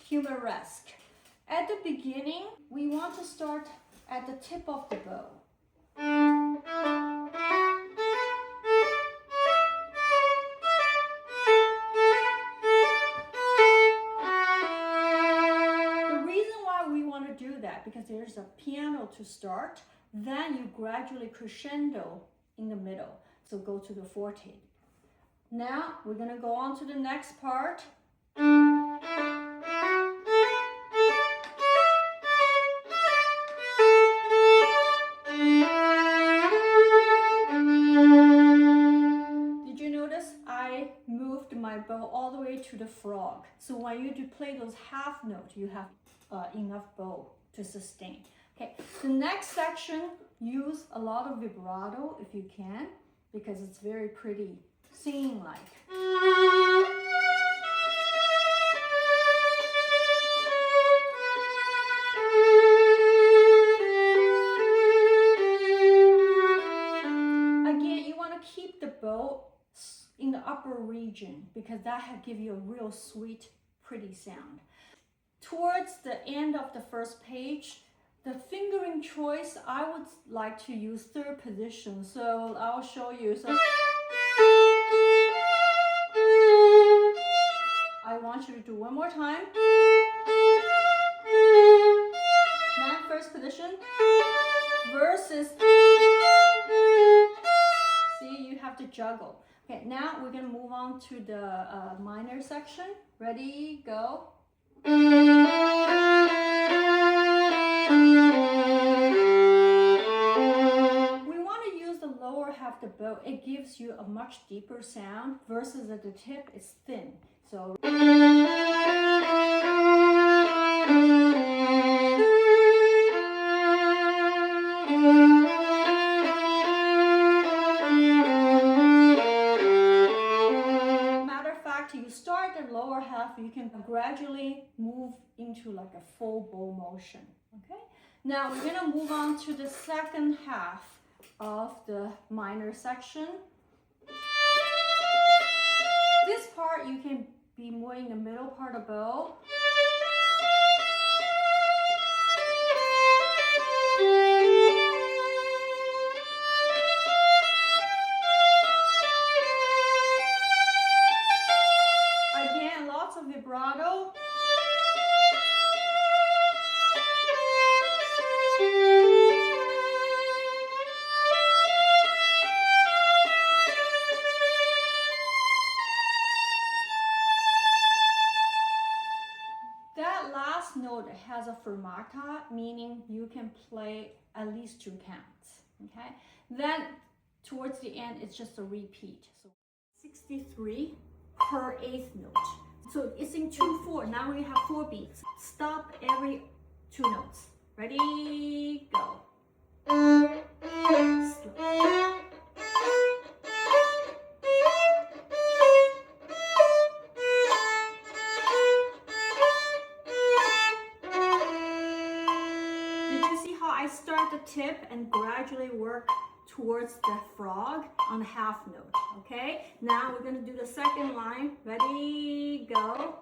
Humoresque. At the beginning, we want to start at the tip of the bow. The reason why we want to do that, because there's a piano to start, then you gradually crescendo in the middle. So go to the forte. Now we're going to go on to the next part. Did you notice I moved my bow all the way to the frog? So when you do play those half notes, you have enough bow to sustain. Okay, the next section, use a lot of vibrato if you can, because it's very pretty singing like. Again, you want to keep the bow in the upper region because that will give you a real sweet, pretty sound. Towards the end of the first page, the fingering choice, I would like to use third position. So I'll show you. So I want you to do one more time. Now first position versus. See, you have to juggle. Okay, now we're gonna move on to the minor section. Ready, go. We want to use the lower half of the bow. It gives you a much deeper sound versus at the tip it's thin. So you start the lower half, you can gradually move into like a full bow motion. Okay, now we're gonna move on to the second half of the minor section. This part you can be more in the middle part of the bow. Vibrato. That last note has a fermata, meaning you can play at least 2 counts. Okay, then towards the end it's just a repeat. So 63 per 8th note. So it's in 2/4. Now we have 4 beats. Stop every 2 notes. Ready, go. Did you see how I start the tip and gradually work towards the frog on the half note? Okay, now we're going to do the second line. Ready, go.